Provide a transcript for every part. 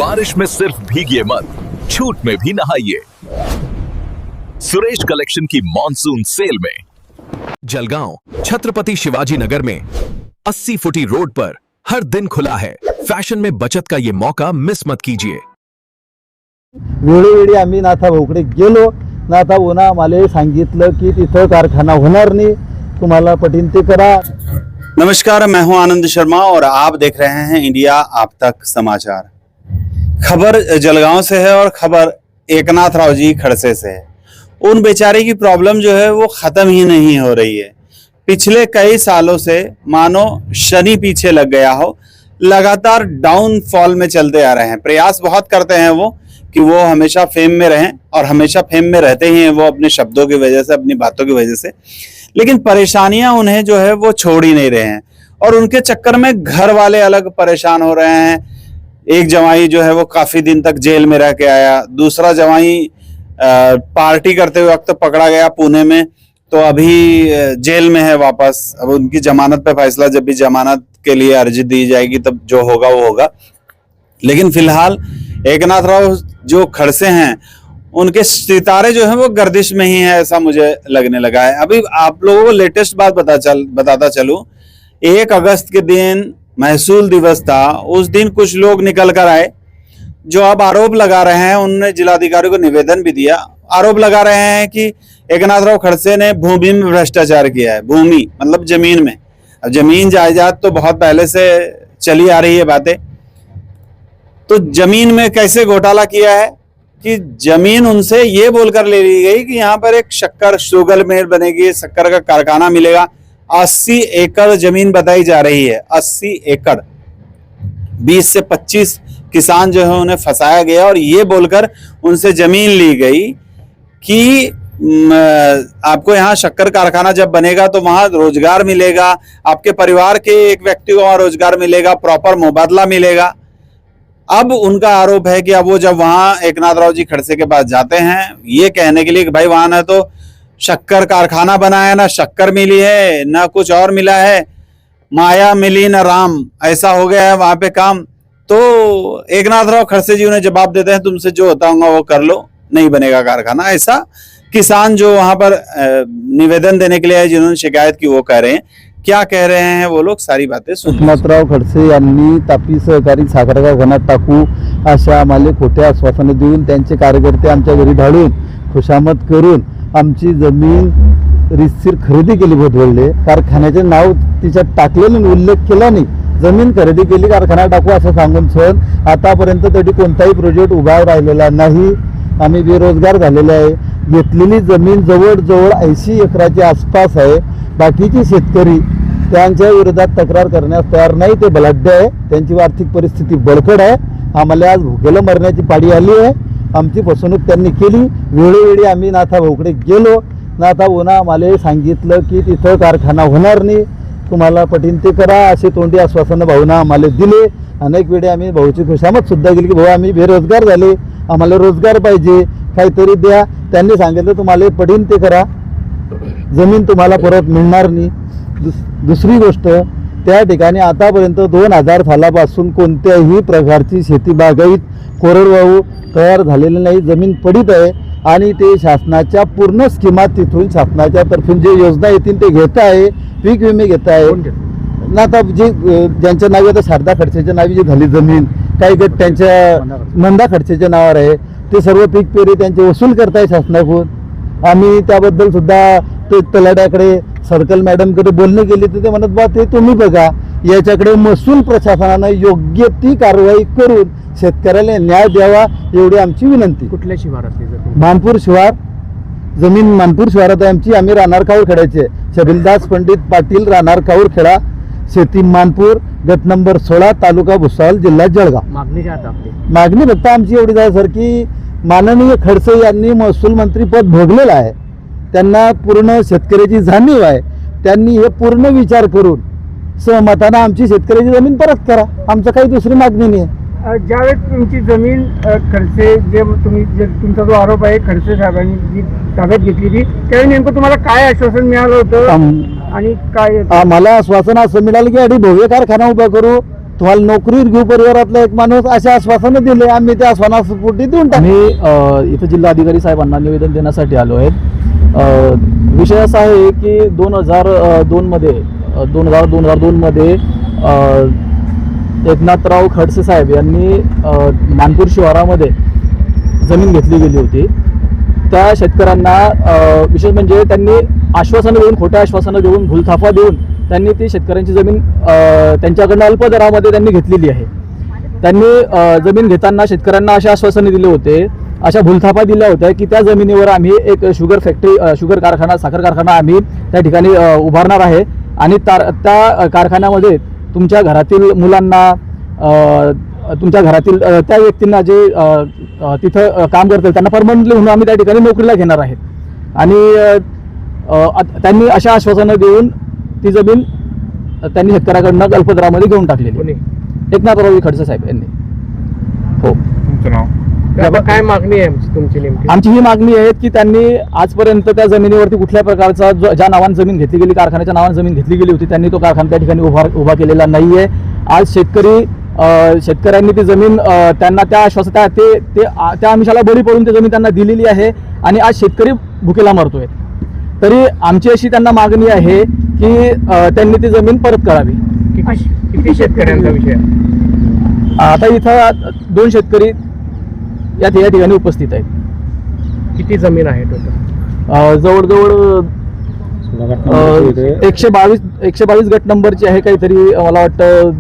बारिश में सिर्फ भीगिए मत, छूट में भी नहाइए। सुरेश कलेक्शन की मॉनसून सेल में जलगांव छत्रपति शिवाजी नगर में 80 फुटी रोड पर हर दिन खुला है फॅशन में बचत का ये मौका मिस मत कीजिए। वेळोवेळी आम्ही नाथा भाऊकडे गेलो, नाथा भाऊनं आम्हाला सांगितलं की तिथं कारखाना होणार नाही, तुम्हाला पटीन ते करा। नमस्कार, मैं हूं आनंद शर्मा और आप देख रहे हैं इंडिया आप तक समाचार। खबर जलगांव से है और खबर एकनाथ राव जी खड़से से है। उन बेचारे की प्रॉब्लम जो है वो खत्म ही नहीं हो रही है। पिछले कई सालों से मानो शनि पीछे लग गया हो, लगातार डाउनफॉल में चलते आ रहे हैं। प्रयास बहुत करते हैं वो कि वो हमेशा फेम में रहें और हमेशा फेम में रहते ही हैं वो अपने शब्दों की वजह से, अपनी बातों की वजह से, लेकिन परेशानियां उन्हें जो है वो छोड़ ही नहीं रहे हैं और उनके चक्कर में घर वाले अलग परेशान हो रहे हैं। एक जवाई जो है वो काफी दिन तक जेल में रह के आया, दूसरा जवाई पार्टी करते हुए वक्त पकड़ा गया पुणे में, तो अभी जेल में है वापस। अब उनकी जमानत पे फैसला, जब भी जमानत के लिए अर्जी दी जाएगी तब जो होगा वो होगा। लेकिन फिलहाल एकनाथ राव जो खड़से हैं उनके सितारे जो हैं वो गर्दिश में ही है, ऐसा मुझे लगने लगा है। अभी आप लोगों को लेटेस्ट बात बताता चलूं, 1 अगस्त के दिन महसूल दिवस था। उस दिन कुछ लोग निकल कर आए जो अब आरोप लगा रहे हैं, उन्होंने जिलाधिकारी को निवेदन भी दिया, आरोप लगा रहे हैं कि एकनाथ राव खड़से ने भूमि में भ्रष्टाचार किया है। भूमि मतलब जमीन में। अब जमीन जायदाद तो बहुत पहले से चली आ रही है बातें, तो जमीन में कैसे घोटाला किया है कि जमीन उनसे ये बोलकर ले ली गई कि यहाँ पर एक शक्कर शुगर मिल बनेगी, शक्कर का कारखाना मिलेगा। 80 एकड़ जमीन बताई जा रही है, 80 एकड़। 20 से 25 किसान जो है उन्हें फंसाया गया और ये बोलकर उनसे जमीन ली गई कि आपको यहाँ शक्कर कारखाना जब बनेगा तो वहां रोजगार मिलेगा, आपके परिवार के एक व्यक्ति को वहां रोजगार मिलेगा, प्रॉपर मुबादला मिलेगा। अब उनका आरोप है कि अब वो जब वहां एकनाथ राव जी खड़से के पास जाते हैं ये कहने के लिए कि भाई वहां ना तो शक्कर कारखाना बना है, ना शक्कर मिली है, ना कुछ और मिला है, माया मिली ना राम, ऐसा हो गया है वहां पे काम। तो एकनाथ राव खड़से जी उन्हें जवाब देते हैं तुमसे जो होता होगा वो कर लो, नहीं बनेगा कारखाना। ऐसा किसान जो वहां पर निवेदन देने के लिए आए, जिन्होंने शिकायत की, वो कह रहे हैं। क्या कह रहे हैं वो लोग, सारी बातें सुन। एकनाथराव खडसे यांनी तापी सहकारी साखर कारखाना टाकू अशा आम्हाला खोट्या आश्वासनं देऊन त्यांचे कार्यकर्ते आमच्या घरी ढाळून खुशामत करून आमची जमीन रितसर खरेदी केली भोदवळले। कारखान्याचे नाव तिच्यात टाकलेलं उल्लेख केला नाही, जमीन खरेदी केली, कारखाना टाकू असं सांगून सण आतापर्यंत तरी कोणताही प्रोजेक्ट उभा राहिलेला नाही। आम्ही बेरोजगार झालेले आहे। घेतलेली जमीन जवळजवळ 80 एकराच्या आसपास आहे। बाकीचे शेतकरी त्यांच्या विरोधात तक्रार करण्यास तयार नाही, ते बलाढ्य आहे, त्यांची आर्थिक परिस्थिती बळकट आहे। आम्हाला आज भुकेला मरण्याची पाळी आली आहे। आमची फसवणूक त्यांनी केली। वेळोवेळी आम्ही नाथा भाऊकडे गेलो, नाथा भाऊनं आम्हाला सांगितलं की तिथं कारखाना होणार नाही, तुम्हाला पटीन ते करा, असे तोंडी आश्वासनं भाऊनं आम्हाला दिले। अनेक वेळी आम्ही भाऊची खुशामत सुद्धा केली की भाऊ आम्ही बेरोजगार झाले, आम्हाला रोजगार पाहिजे, काहीतरी द्या। त्यांनी सांगितलं तुम्हाला पटीन ते करा, जमीन तुम्हाला परत मिळणार नाही। दुसरी गोष्ट, त्या ठिकाणी आतापर्यंत 2000 सालापासून कोणत्याही प्रकारची शेती बागायत कोरडवाहू तयार झालेली नाही, जमीन पडीत आहे आणि ते शासनाच्या पूर्ण स्कीमा तिथून शासनाच्या तर्फे जे योजना येतील ते घेत आहे। पीक विमे घेत आहे ना, आता जे ज्यांच्या नावे आता शारदा खडसेच्या नावी जी झाली जमीन, काही गट त्यांच्या नंदा खडसेच्या नावावर आहे, ते सर्व पीक पेरी त्यांचे वसूल करताय शासनाकडून। आम्ही त्याबद्दल सुद्धा ते तलाड्याकडे सर्कल मॅडमकडे बोलणे केले, तर ते म्हणत बा ते तुम्ही बघा, याच्याकडे महसूल प्रशासनानं योग्य ती कारवाई करून शेतकऱ्याला न्याय द्यावा एवढी आमची विनंती। कुठल्या शिवारात? मानपूर शिवार, जमीन मानपूर शिवारात आहे आमची। आम्ही राहणार काऊरखेड्याचे, छबिलदास पंडित पाटील राहणार काऊरखेडा, शेती मानपूर, गट नंबर 16, तालुका भुसावळ, जिल्हा जळगाव। मागणी काय आपली? मागणी फक्त आमची एवढी आहे सर की माननीय खडसे यांनी महसूल मंत्री पद भोगलेलं आहे, त्यांना पूर्ण शेतकऱ्याची जाणीव आहे, त्यांनी हे पूर्ण विचार करून सहमतानं आमची शेतकऱ्याची जमीन परत करा, आमचं काही दुसरी मागणी नाही आहे। ज्यावेळेस तुमची जमीन खडसे तुमचा जो आरोप आहे खडसे साहेबांनी जी ताब्यात घेतली त्यावेळी नेमकं तुम्हाला काय आश्वासन मिळालं होतं आणि काय? आम्हाला आश्वासन असं मिळालं की अडी भव्य कारखाना उभा करू, तुम्हाला नोकरीवर घेऊ परिवारातला एक माणूस, असे आश्वासनं दिले. आम्ही त्या आश्वासनापोटी देऊन टाकले. मी इथं जिल्हाधिकारी साहेबांना निवेदन देण्यासाठी आलो आहे. विषय असा आहे की 2002 मध्ये एकनाथराव खडसे साहेब यांनी मानपूर शिवारामध्ये जमीन घेतली गेली होती. त्या शेतकऱ्यांना विशेष म्हणजे त्यांनी आश्वासनं देऊन, खोट्या आश्वासनं देऊन, भूलथापा देऊन त्यांनी ती शेतकऱ्यांची जमीन त्यांच्याकडनं अल्प दरामध्ये त्यांनी घेतलेली आहे. त्यांनी जमीन घेताना शेतकऱ्यांना अशा आश्वासने दिले होते, अशा भूलथापा दिल्या होत्या की त्या जमिनीवर आम्ही एक शुगर फॅक्टरी, शुगर कारखाना, साखर कारखाना आम्ही त्या ठिकाणी उभारणार आहे आणि त्या कारखान्यामध्ये तुमच्या घरातील मुलांना, तुमच्या घरातील त्या व्यक्तींना जे तिथं काम करतील त्यांना परमनंटली म्हणून आम्ही त्या ठिकाणी नोकरीला घेणार आहेत. आणि त्यांनी अशा आश्वासनं देऊन ती जमीन त्यांनी शेतकऱ्याकडनं अल्पदरामध्ये घेऊन टाकलेली. एकनाथराव खडसे साहेब यांनी. हो. तुमचं नाव? काय मागणी आहे तुमची नेमकी? आमची ही मागणी आहे की त्यांनी आजपर्यंत त्या जमिनीवरती कुठल्या प्रकारचा ज्या नावाने जमीन घेतली गेली, कारखान्याच्या नावाने जमीन घेतली गेली होती, त्यांनी तो कारखाना त्या ठिकाणी उभा केलेला नाहीये. आज शेतकऱ्यांनी ती जमीन त्यांना त्या त्या आमिषाला बळी पडून ती जमीन त्यांना दिलेली आहे आणि आज शेतकरी भुकेला मरतोय. तरी आमची अशी त्यांना मागणी आहे की त्यांनी ती जमीन परत करावी. किती शेतकऱ्यांचा विषय? आता इथं 2 शेतकरी या ठिकाणी उपस्थित आहेत. किती जमीन आहे टोटल? जवळजवळ 122 गट नंबरची आहे काहीतरी, मला वाटतं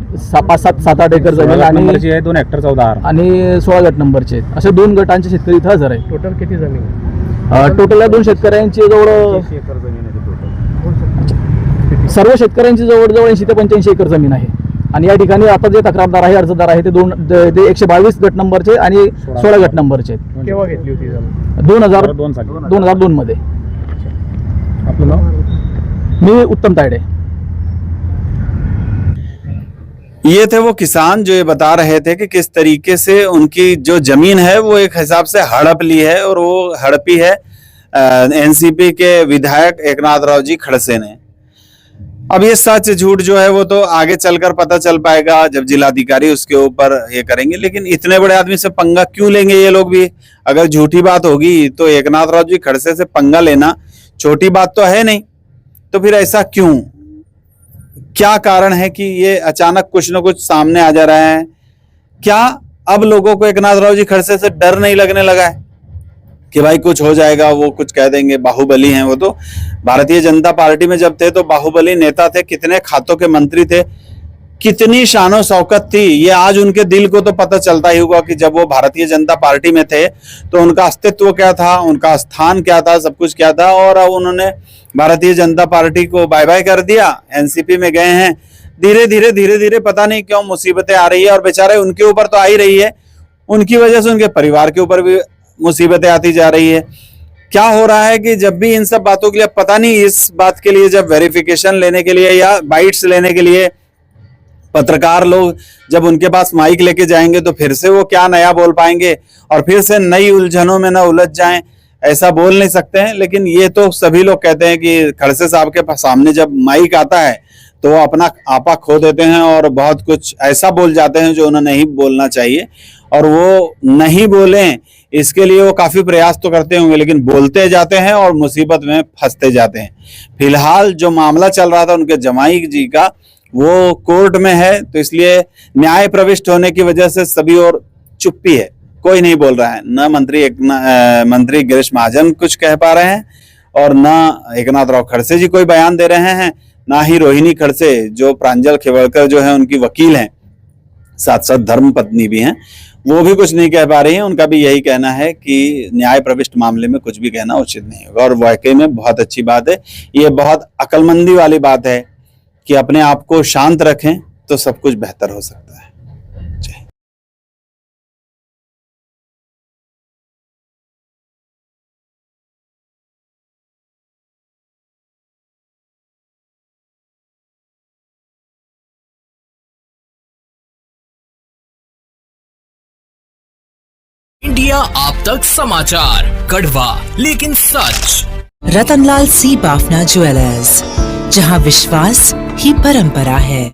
5-7-8 एकर जमीन आणि 2 हेक्टर 14 आणि 16 गट नंबरचे आहेत. असे 2 गटांचे शेतकरी इथं हजर आहेत. टोटल किती जमीन? टोटल या 2 शेतकऱ्यांची जवळ सर्व शेतकऱ्यांची जवळजवळ 80 ते 85 एकर जमीन आहे. आणि या ठिकाणी आता जे तक्रारदार आहे, अर्जदार आहे, ते 122 गट नंबरचे आणि 16 गट नंबरचे आहेत. केव्हा घेतली होती जमीन? 2002 मध्ये. आपलं नाव? मी उत्तम तायडे. ये थे वो किसान जो ये बता रहे थे कि किस तरीके से उनकी जो जमीन है वो एक हिसाब से हड़प ली है, और वो हड़पी है एनसीपी के विधायक एकनाथराव जी खड़से ने. अब ये सच झूठ जो है वो तो आगे चलकर पता चल पाएगा जब जिलाधिकारी उसके ऊपर ये करेंगे. लेकिन इतने बड़े आदमी से पंगा क्यों लेंगे ये लोग भी? अगर झूठी बात होगी तो एकनाथराव जी खड़से से पंगा लेना छोटी बात तो है नहीं. तो फिर ऐसा क्यों? क्या कारण है कि ये अचानक कुछ न कुछ सामने आ जा रहा है? क्या अब लोगों को एकनाथराव जी खड़से से डर नहीं लगने लगा है कि भाई कुछ हो जाएगा, वो कुछ कह देंगे? बाहुबली हैं वो तो. भारतीय जनता पार्टी में जब थे तो बाहुबली नेता थे, कितने खातों के मंत्री थे, कितनी शानो शौकत थी. ये आज उनके दिल को तो पता चलता ही होगा कि जब वो भारतीय जनता पार्टी में थे तो उनका अस्तित्व क्या था, उनका स्थान क्या था, सब कुछ क्या था. और अब उन्होंने भारतीय जनता पार्टी को बाय बाय कर दिया, एनसीपी में गए हैं. धीरे धीरे पता नहीं क्यों मुसीबतें आ रही है, और बेचारे उनके ऊपर तो आ ही रही है, उनकी वजह से उनके परिवार के ऊपर भी मुसीबतें आती जा रही है. क्या हो रहा है कि जब भी इन सब बातों के लिए, पता नहीं इस बात के लिए जब वेरिफिकेशन लेने के लिए या बाइट्स लेने के लिए पत्रकार लोग जब उनके पास माइक लेके जाएंगे तो फिर से वो क्या नया बोल पाएंगे और फिर से नई उलझनों में न उलझ जाएं, ऐसा बोल नहीं सकते हैं. लेकिन ये तो सभी लोग कहते हैं कि खड़से साहब के सामने जब माइक आता है तो वो अपना आपा खो देते हैं और बहुत कुछ ऐसा बोल जाते हैं जो उन्हें नहीं बोलना चाहिए. और वो नहीं बोलें इसके लिए वो काफी प्रयास तो करते होंगे, लेकिन बोलते जाते हैं और मुसीबत में फंसते जाते हैं. फिलहाल जो मामला चल रहा था उनके जमाई जी का, वो कोर्ट में है, तो इसलिए न्याय प्रविष्ट होने की वजह से सभी और चुप्पी है, कोई नहीं बोल रहा है. न मंत्री गिरीश महाजन कुछ कह पा रहे हैं और न एकनाथराव खड़से जी कोई बयान दे रहे हैं, ना ही रोहिणी खड़से जो प्रांजल खेवड़कर जो है उनकी वकील हैं, साथ साथ धर्म पत्नी भी हैं, वो भी कुछ नहीं कह पा रही हैं. उनका भी यही कहना है कि न्याय प्रविष्ट मामले में कुछ भी कहना उचित नहीं होगा. और वाकई में बहुत अच्छी बात है, ये बहुत अक्लमंदी वाली बात है कि अपने आप को शांत रखें तो सब कुछ बेहतर हो सकता है. इंडिया आप तक समाचार, कड़वा लेकिन सच. रतनलाल सी बाफना ज्वेलर्स, जहां विश्वास ही परंपरा है.